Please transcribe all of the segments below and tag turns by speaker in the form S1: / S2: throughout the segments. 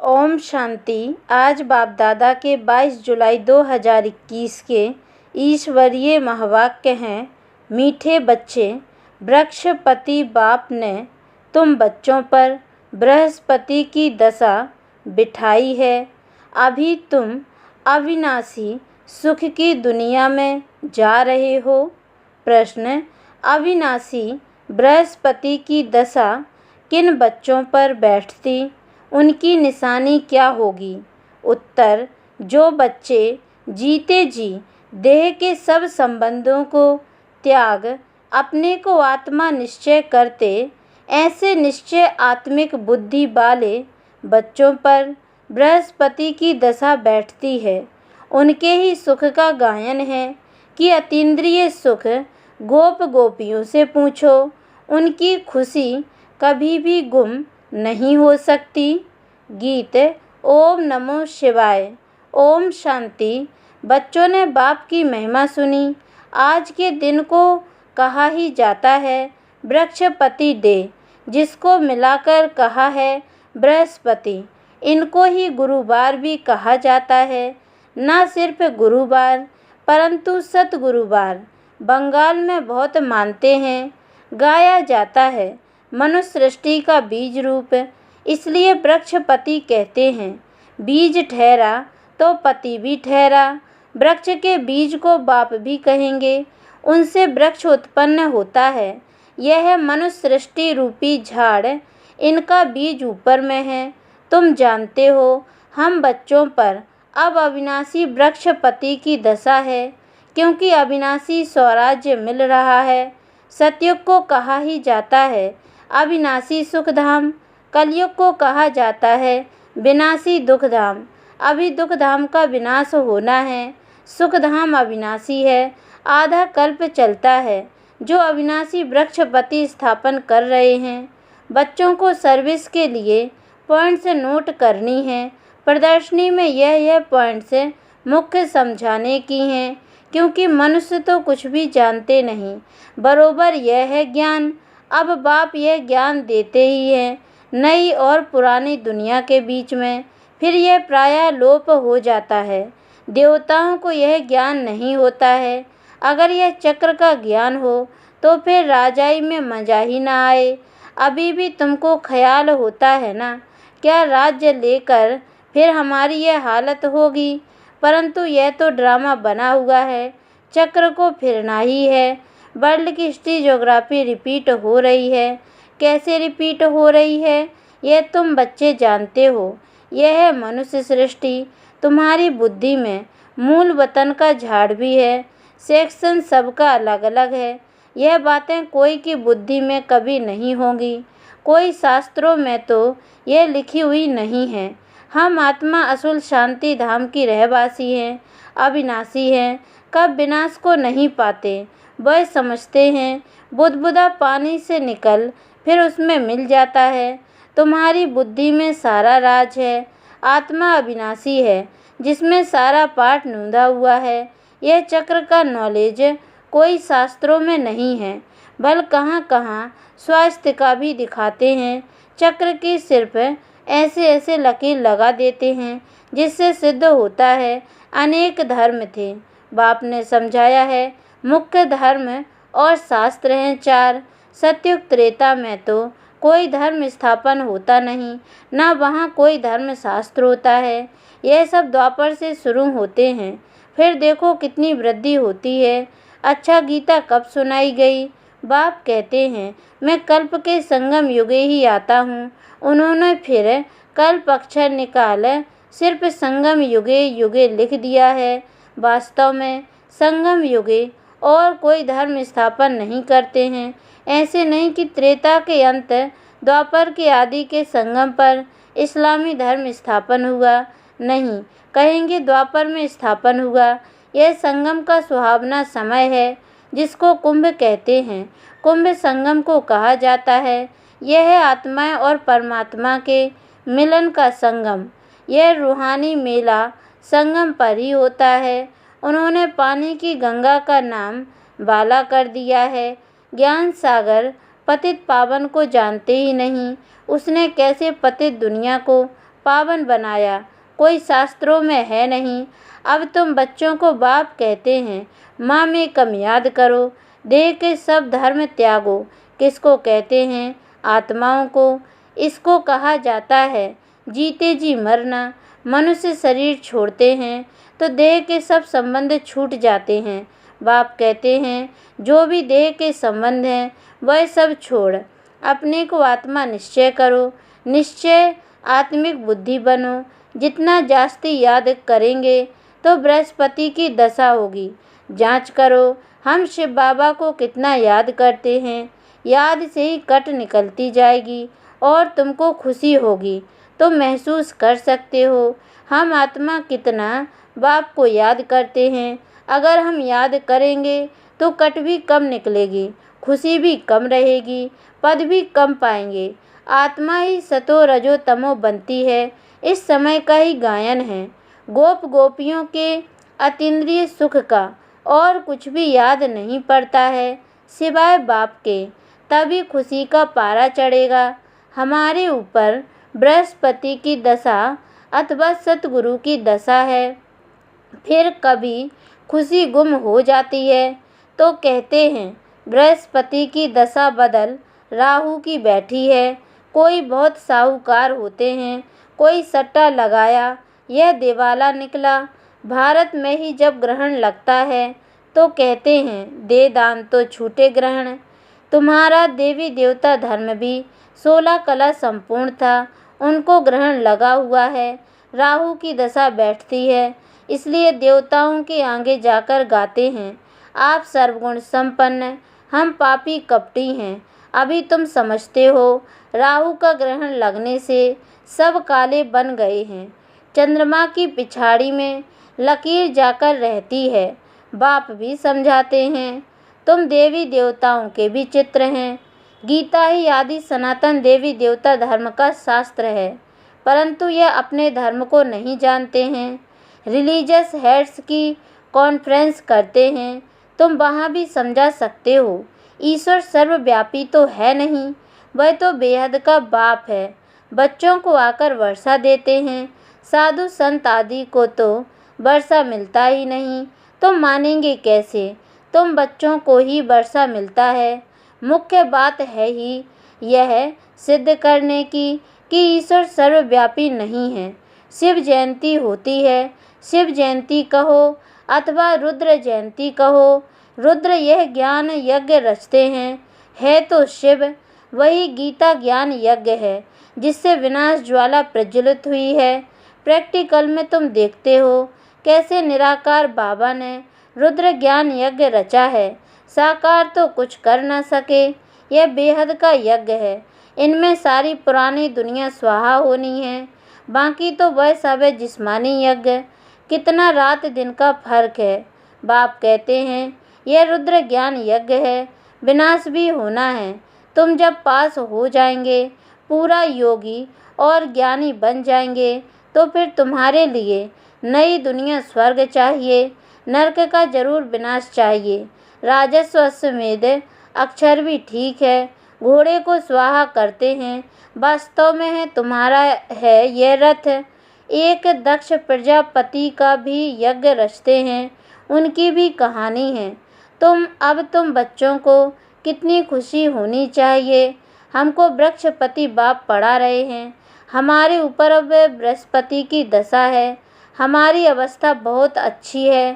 S1: ओम शांति। आज बाप दादा के 22 जुलाई 2021 के ईश्वरीय महावाक्य हैं। मीठे बच्चे, वृक्षपति बाप ने तुम बच्चों पर बृहस्पति की दशा बिठाई है। अभी तुम अविनाशी सुख की दुनिया में जा रहे हो। प्रश्न: अविनाशी बृहस्पति की दशा किन बच्चों पर बैठती, उनकी निशानी क्या होगी? उत्तर: जो बच्चे जीते जी देह के सब संबंधों को त्याग अपने को आत्मा निश्चय करते, ऐसे निश्चय आत्मिक बुद्धि वाले बच्चों पर बृहस्पति की दशा बैठती है। उनके ही सुख का गायन है कि अतीन्द्रिय सुख गोप गोपियों से पूछो, उनकी खुशी कभी भी गुम नहीं हो सकती। गीत। ओम नमो शिवाय। ओम शांति। बच्चों ने बाप की महिमा सुनी। आज के दिन को कहा ही जाता है वृक्षपति डे, जिसको मिलाकर कहा है बृहस्पति। इनको ही गुरुवार भी कहा जाता है। न सिर्फ गुरुवार परंतु सतगुरुवार बंगाल में बहुत मानते हैं। गाया जाता है मनुष्य सृष्टि का बीज रूप, इसलिए वृक्षपति कहते हैं। बीज ठहरा तो पति भी ठहरा। वृक्ष के बीज को बाप भी कहेंगे। उनसे वृक्ष उत्पन्न होता है। यह मनुष्य सृष्टि रूपी झाड़, इनका बीज ऊपर में है। तुम जानते हो हम बच्चों पर अब अविनाशी वृक्षपति की दशा है, क्योंकि अविनाशी स्वराज्य मिल रहा है। सतयुग को कहा ही जाता है अविनाशी सुखधाम, कलयुग को कहा जाता है विनाशी दुखधाम। अभी दुखधाम का विनाश होना है, सुखधाम अविनाशी है। आधा कल्प चलता है जो अविनाशी वृक्षपति स्थापन कर रहे हैं। बच्चों को सर्विस के लिए पॉइंट्स नोट करनी है। प्रदर्शनी में यह पॉइंट्स मुख्य समझाने की हैं, क्योंकि मनुष्य तो कुछ भी जानते नहीं, बरोबर यह है ज्ञान। अब बाप यह ज्ञान देते ही हैं नई और पुरानी दुनिया के बीच में। फिर यह प्रायः लोप हो जाता है। देवताओं को यह ज्ञान नहीं होता है। अगर यह चक्र का ज्ञान हो तो फिर राजाई में मजा ही ना आए। अभी भी तुमको ख्याल होता है ना, क्या राज्य लेकर फिर हमारी यह हालत होगी? परंतु यह तो ड्रामा बना हुआ है, चक्र को फिरना ही है। वर्ल्ड की हिस्ट्री ज्योग्राफी रिपीट हो रही है। कैसे रिपीट हो रही है यह तुम बच्चे जानते हो। यह है मनुष्य सृष्टि। तुम्हारी बुद्धि में मूल वतन का झाड़ भी है। सेक्शन सबका अलग अलग है। यह बातें कोई की बुद्धि में कभी नहीं होंगी। कोई शास्त्रों में तो यह लिखी हुई नहीं है। हम आत्मा असुल शांति धाम की रहवासी हैं, अविनाशी हैं, कब विनाश को नहीं पाते। वह समझते हैं बुदबुदा पानी से निकल फिर उसमें मिल जाता है। तुम्हारी बुद्धि में सारा राज है। आत्मा अविनाशी है, जिसमें सारा पाठ नूंदा हुआ है। यह चक्र का नॉलेज कोई शास्त्रों में नहीं है, बल कहाँ कहाँ स्वास्थ्य का भी दिखाते हैं। चक्र की सिर्फ ऐसे ऐसे लकीर लगा देते हैं, जिससे सिद्ध होता है अनेक धर्म थे। बाप ने समझाया है मुख्य धर्म और शास्त्र हैं 4। सतयुग त्रेता में तो कोई धर्म स्थापन होता नहीं, ना वहाँ कोई धर्म शास्त्र होता है। यह सब द्वापर से शुरू होते हैं। फिर देखो कितनी वृद्धि होती है। अच्छा, गीता कब सुनाई गई? बाप कहते हैं मैं कल्प के संगम युगे ही आता हूँ। उन्होंने फिर कल्प अक्षर निकाल सिर्फ संगम युगे युगे लिख दिया है। वास्तव में संगम युगे और कोई धर्म स्थापन नहीं करते हैं। ऐसे नहीं कि त्रेता के अंत द्वापर के आदि के संगम पर इस्लामी धर्म स्थापन हुआ। नहीं, कहेंगे द्वापर में स्थापन हुआ। यह संगम का सुहावना समय है, जिसको कुंभ कहते हैं। कुंभ संगम को कहा जाता है। यह है आत्मा और परमात्मा के मिलन का संगम। यह रूहानी मेला संगम पर ही होता है। उन्होंने पानी की गंगा का नाम बाला कर दिया है। ज्ञान सागर पतित पावन को जानते ही नहीं। उसने कैसे पतित दुनिया को पावन बनाया, कोई शास्त्रों में है नहीं। अब तुम बच्चों को बाप कहते हैं, माँ में कम याद करो, देह के सब धर्म त्यागो। किसको कहते हैं? आत्माओं को। इसको कहा जाता है जीते जी मरना। मनुष्य शरीर छोड़ते हैं तो देह के सब संबंध छूट जाते हैं। बाप कहते हैं, जो भी देह के संबंध हैं वह सब छोड़ अपने को आत्मा निश्चय करो। निश्चय आत्मिक बुद्धि बनो। जितना जास्ती याद करेंगे तो बृहस्पति की दशा होगी। जांच करो, हम शिव बाबा को कितना याद करते हैं। याद से ही कट निकलती जाएगी और तुमको खुशी होगी। तुम महसूस कर सकते हो हम आत्मा कितना बाप को याद करते हैं। अगर हम याद करेंगे तो कट भी कम निकलेगी, खुशी भी कम रहेगी, पद भी कम पाएंगे। आत्मा ही सतो रजो तमो बनती है, इस समय का ही गायन है। गोप गोपियों के अतीन्द्रिय सुख का और कुछ भी याद नहीं पड़ता है सिवाय बाप के, तभी खुशी का पारा चढ़ेगा। हमारे ऊपर बृहस्पति की दशा अथवा सतगुरु की दशा है। फिर कभी खुशी गुम हो जाती है तो कहते हैं बृहस्पति की दशा बदल राहु की बैठी है। कोई बहुत साहूकार होते हैं, कोई सट्टा लगाया, यह दिवाला निकला। भारत में ही जब ग्रहण लगता है तो कहते हैं दे दान तो छूटे ग्रहण। तुम्हारा देवी देवता धर्म भी 16 कला संपूर्ण था, उनको ग्रहण लगा हुआ है। राहु की दशा बैठती है, इसलिए देवताओं के आगे जाकर गाते हैं, आप सर्वगुण संपन्न, हम पापी कपटी हैं। अभी तुम समझते हो, राहु का ग्रहण लगने से सब काले बन गए हैं। चंद्रमा की पिछाड़ी में लकीर जाकर रहती है। बाप भी समझाते हैं, तुम देवी देवताओं के भी चित्र हैं। गीता ही आदि सनातन देवी देवता धर्म का शास्त्र है, परंतु यह अपने धर्म को नहीं जानते हैं। रिलीजियस हेड्स की कॉन्फ्रेंस करते हैं, तुम वहाँ भी समझा सकते हो। ईश्वर सर्वव्यापी तो है नहीं, वह तो बेहद का बाप है। बच्चों को आकर वर्षा देते हैं, साधु संत आदि को तो वर्षा मिलता ही नहीं। तुम मानेंगे कैसे? तुम बच्चों को ही वर्षा मिलता है। मुख्य बात है ही यह सिद्ध करने की कि ईश्वर सर्वव्यापी नहीं है। शिव जयंती होती है, शिव जयंती कहो अथवा रुद्र जयंती कहो। रुद्र यह ज्ञान यज्ञ रचते हैं, है तो शिव। वही गीता ज्ञान यज्ञ है जिससे विनाश ज्वाला प्रज्वलित हुई है। प्रैक्टिकल में तुम देखते हो कैसे निराकार बाबा ने रुद्र ज्ञान यज्ञ रचा है। साकार तो कुछ कर न सके, यह बेहद का यज्ञ है। इनमें सारी पुरानी दुनिया स्वाहा होनी है, बाकी तो वह सब है जिस्मानी यज्ञ। कितना रात दिन का फर्क है। बाप कहते हैं यह रुद्र ज्ञान यज्ञ है, विनाश भी होना है। तुम जब पास हो जाएंगे, पूरा योगी और ज्ञानी बन जाएंगे, तो फिर तुम्हारे लिए नई दुनिया स्वर्ग चाहिए, नरक का जरूर विनाश चाहिए। राजस्व अश्वमेध अक्षर भी ठीक है, घोड़े को स्वाहा करते हैं, वास्तव में है तुम्हारा है यह रथ। एक दक्ष प्रजापति का भी यज्ञ रचते हैं, उनकी भी कहानी है। तुम बच्चों को कितनी खुशी होनी चाहिए। हमको वृक्षपति बाप पढ़ा रहे हैं, हमारे ऊपर अब बृहस्पति की दशा है। हमारी अवस्था बहुत अच्छी है।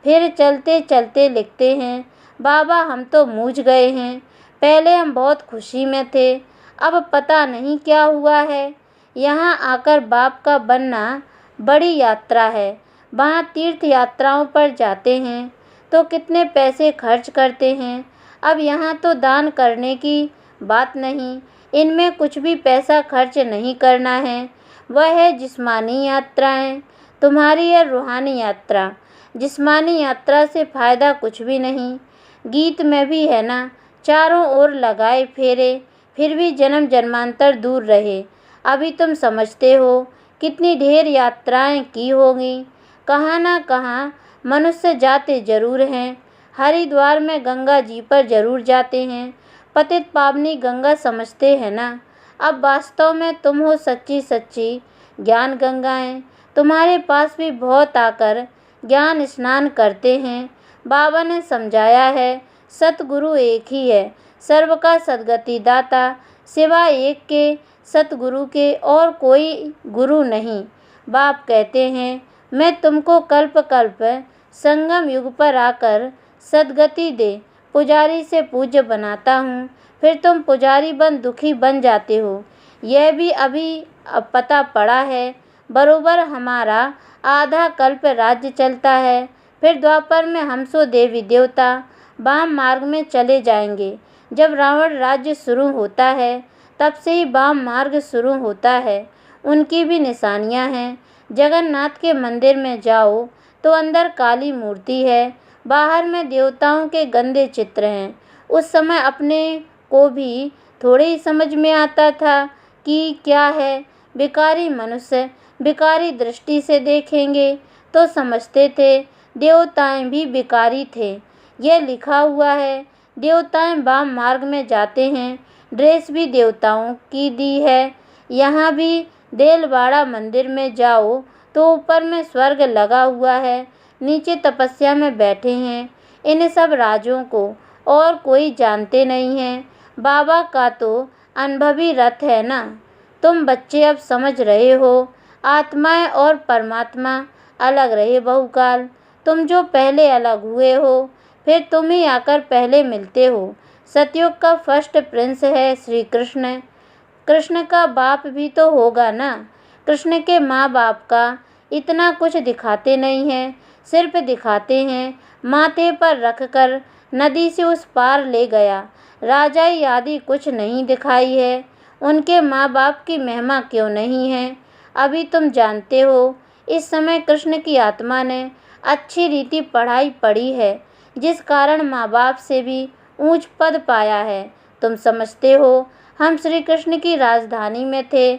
S1: फिर चलते चलते लिखते हैं, बाबा हम तो मूझ गए हैं। पहले हम बहुत खुशी में थे, अब पता नहीं क्या हुआ है। यहाँ आकर बाप का बनना बड़ी यात्रा है। वहाँ तीर्थ यात्राओं पर जाते हैं तो कितने पैसे खर्च करते हैं। अब यहाँ तो दान करने की बात नहीं, इनमें कुछ भी पैसा खर्च नहीं करना है। वह है जिस्मानी यात्राएं, तुम्हारी है रूहानी यात्रा। जिस्मानी यात्रा से फ़ायदा कुछ भी नहीं। गीत में भी है ना, चारों ओर लगाए फेरे, फिर भी जन्म जन्मांतर दूर रहे। अभी तुम समझते हो कितनी ढेर यात्राएं की होंगी। कहाँ ना कहाँ मनुष्य जाते जरूर हैं। हरिद्वार में गंगा जी पर जरूर जाते हैं। पतित पावनी गंगा समझते हैं ना। अब वास्तव में तुम हो सच्ची सच्ची ज्ञान गंगाएं तुम्हारे पास भी बहुत आकर ज्ञान स्नान करते हैं। बाबा ने समझाया है, सतगुरु एक ही है, सर्व का सद्गति दाता, सिवाय एक के सतगुरु के और कोई गुरु नहीं। बाप कहते हैं, मैं तुमको कल्प कल्प संगम युग पर आकर सद्गति दे पुजारी से पूज्य बनाता हूँ, फिर तुम पुजारी बन दुखी बन जाते हो। यह भी अभी पता पड़ा है। बरोबर हमारा आधा कल्प राज्य चलता है, फिर द्वापर में हमसो देवी देवता वाम मार्ग में चले जाएंगे। जब रावण राज्य शुरू होता है तब से ही वाम मार्ग शुरू होता है। उनकी भी निशानियां हैं। जगन्नाथ के मंदिर में जाओ तो अंदर काली मूर्ति है, बाहर में देवताओं के गंदे चित्र हैं। उस समय अपने को भी थोड़े ही समझ में आता था कि क्या है। भिखारी मनुष्य भिखारी दृष्टि से देखेंगे तो समझते थे देवताएं भी भिखारी थे। यह लिखा हुआ है, देवताएं वाम मार्ग में जाते हैं। ड्रेस भी देवताओं की दी है। यहाँ भी देलवाड़ा मंदिर में जाओ तो ऊपर में स्वर्ग लगा हुआ है, नीचे तपस्या में बैठे हैं। इन सब राजों को और कोई जानते नहीं हैं। बाबा का तो अनुभवी रथ है ना। तुम बच्चे अब समझ रहे हो, आत्माएं और परमात्मा अलग रहे बहुकाल। तुम जो पहले अलग हुए हो, फिर तुम ही आकर पहले मिलते हो। सतयुग का फर्स्ट प्रिंस है श्री कृष्ण। कृष्ण का बाप भी तो होगा ना। कृष्ण के माँ बाप का इतना कुछ दिखाते नहीं हैं, सिर्फ दिखाते हैं माथे पर रखकर नदी से उस पार ले गया। राजाई आदि कुछ नहीं दिखाई है। उनके माँ बाप की महिमा क्यों नहीं है, अभी तुम जानते हो। इस समय कृष्ण की आत्मा ने अच्छी रीति पढ़ाई पढ़ी है, जिस कारण माँ बाप से भी ऊंच पद पाया है। तुम समझते हो, हम श्री कृष्ण की राजधानी में थे,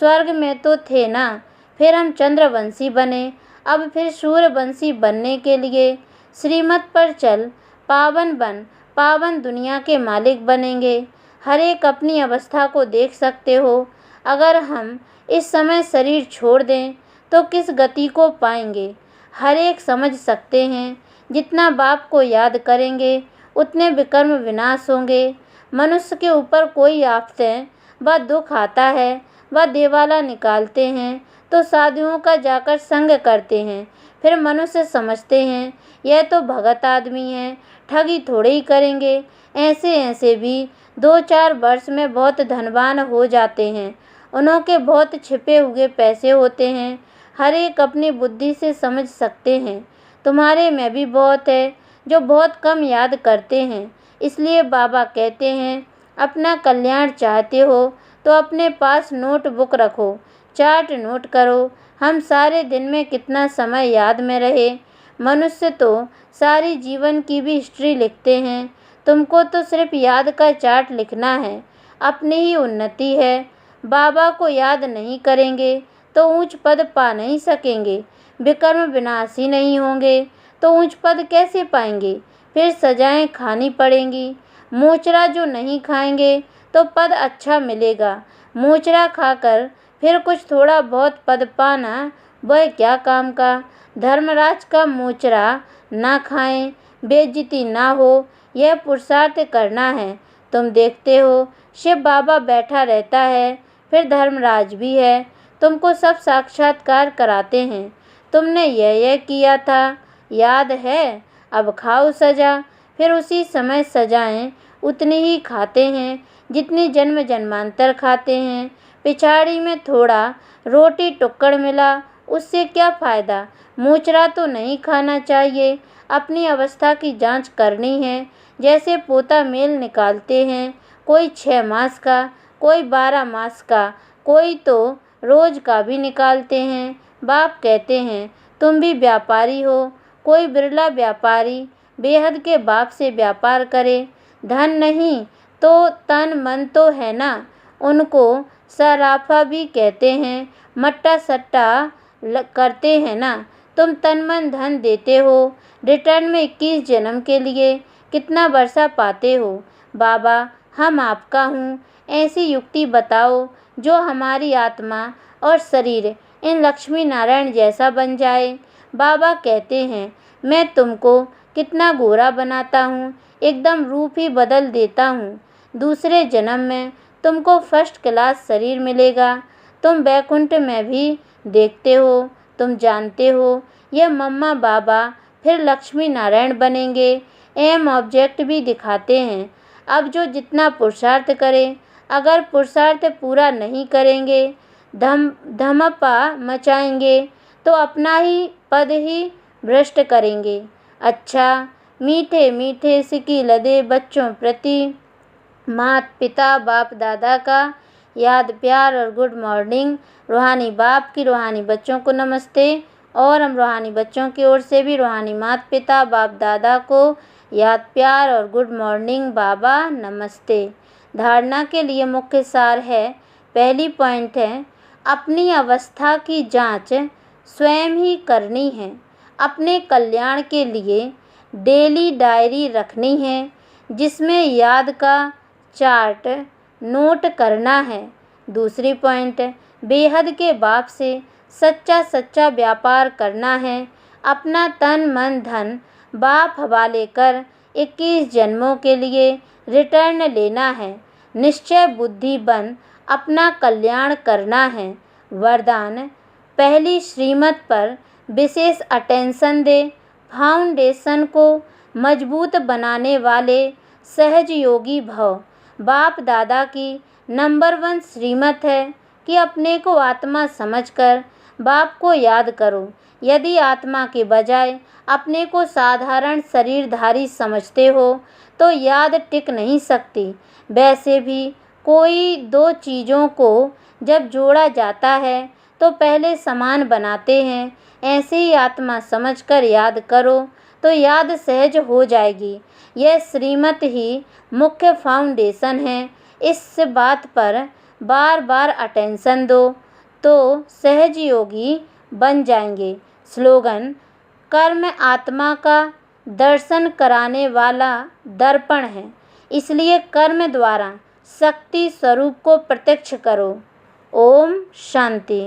S1: स्वर्ग में तो थे ना। फिर हम चंद्रवंशी बने, अब फिर सूर्यवंशी बनने के लिए श्रीमत पर चल पावन बन, पावन दुनिया के मालिक बनेंगे। हर एक अपनी अवस्था को देख सकते हो। अगर हम इस समय शरीर छोड़ दें तो किस गति को पाएंगे, हर एक समझ सकते हैं। जितना बाप को याद करेंगे उतने विकर्म विनाश होंगे। मनुष्य के ऊपर कोई आफतें व दुख आता है, वह देवाला निकालते हैं तो साधुओं का जाकर संग करते हैं। फिर मनुष्य समझते हैं यह तो भगत आदमी है, ठगी थोड़े ही करेंगे। ऐसे भी 2-4 वर्ष में बहुत धनवान हो जाते हैं। उनके बहुत छिपे हुए पैसे होते हैं, हर एक अपनी बुद्धि से समझ सकते हैं। तुम्हारे में भी बहुत है जो बहुत कम याद करते हैं। इसलिए बाबा कहते हैं, अपना कल्याण चाहते हो तो अपने पास नोटबुक रखो, चार्ट नोट करो। हम सारे दिन में कितना समय याद में रहे। मनुष्य तो सारी जीवन की भी हिस्ट्री लिखते हैं। तुमको तो सिर्फ याद का चार्ट लिखना है, अपनी ही उन्नति है। बाबा को याद नहीं करेंगे तो ऊंच पद पा नहीं सकेंगे। विकर्म विनाशी नहीं होंगे तो ऊंच पद कैसे पाएंगे। फिर सजाएं खानी पड़ेंगी। मोचरा जो नहीं खाएंगे तो पद अच्छा मिलेगा। मोचरा खाकर फिर कुछ थोड़ा बहुत पद पाना वह क्या काम का। धर्मराज का मोचरा ना खाएं, बेइज्जती ना हो, यह पुरुषार्थ करना है। तुम देखते हो शिव बाबा बैठा रहता है, फिर धर्मराज भी है, तुमको सब साक्षात्कार कराते हैं। तुमने यह किया था, याद है। अब खाओ सजा। फिर उसी समय सजाएं उतनी ही खाते हैं जितनी जन्म जन्मांतर खाते हैं। पिछाड़ी में थोड़ा रोटी टुक्कड़ मिला, उससे क्या फ़ायदा। मूचरा तो नहीं खाना चाहिए। अपनी अवस्था की जांच करनी है। जैसे पोता मेल निकालते हैं, कोई 6 मास का, कोई 12 मास का, कोई तो रोज़ का भी निकालते हैं। बाप कहते हैं, तुम भी व्यापारी हो। कोई बिरला व्यापारी बेहद के बाप से व्यापार करे। धन नहीं तो तन मन तो है ना। उनको सराफा भी कहते हैं। मट्टा सट्टा करते हैं ना। तुम तन मन धन देते हो, रिटर्न में 21 जन्म के लिए कितना वर्षा पाते हो। बाबा, हम आपका हूँ, ऐसी युक्ति बताओ जो हमारी आत्मा और शरीर इन लक्ष्मी नारायण जैसा बन जाए। बाबा कहते हैं, मैं तुमको कितना गोरा बनाता हूँ, एकदम रूप ही बदल देता हूँ। दूसरे जन्म में तुमको फर्स्ट क्लास शरीर मिलेगा। तुम बैकुंठ में भी देखते हो, तुम जानते हो। ये मम्मा बाबा फिर लक्ष्मी नारायण बनेंगे। एम ऑब्जेक्ट भी दिखाते हैं। अब जो जितना पुरुषार्थ करे, अगर पुरुषार्थ पूरा नहीं करेंगे, धमपा मचाएंगे, तो अपना ही पद ही भ्रष्ट करेंगे। अच्छा, मीठे मीठे सिकी लदे बच्चों प्रति माता पिता बाप दादा का याद प्यार और गुड मॉर्निंग। रूहानी बाप की रूहानी बच्चों को नमस्ते। और हम रूहानी बच्चों की ओर से भी रूहानी माता पिता बाप दादा को याद प्यार और गुड मॉर्निंग बाबा नमस्ते। धारणा के लिए मुख्य सार है। पहली पॉइंट है, अपनी अवस्था की जांच स्वयं ही करनी है। अपने कल्याण के लिए डेली डायरी रखनी है, जिसमें याद का चार्ट नोट करना है। दूसरी पॉइंट, बेहद के बाप से सच्चा व्यापार करना है। अपना तन मन धन बाप हवाले कर 21 जन्मों के लिए रिटर्न लेना है। निश्चय बुद्धि बन अपना कल्याण करना है। वरदान, पहली श्रीमत पर विशेष अटेंशन दे। फाउंडेशन को मजबूत बनाने वाले सहज योगी भव। बाप दादा की नंबर 1 श्रीमत है कि अपने को आत्मा समझकर बाप को याद करो। यदि आत्मा के बजाय अपने को साधारण शरीरधारी समझते हो तो याद टिक नहीं सकती। वैसे भी कोई दो चीज़ों को जब जोड़ा जाता है तो पहले समान बनाते हैं। ऐसे ही आत्मा समझकर याद करो तो याद सहज हो जाएगी। यह श्रीमत ही मुख्य फाउंडेशन है। इस बात पर बार बार अटेंशन दो तो सहज योगी बन जाएंगे। स्लोगन, कर्म आत्मा का दर्शन कराने वाला दर्पण है, इसलिए कर्म द्वारा शक्ति स्वरूप को प्रत्यक्ष करो। ओम शांति।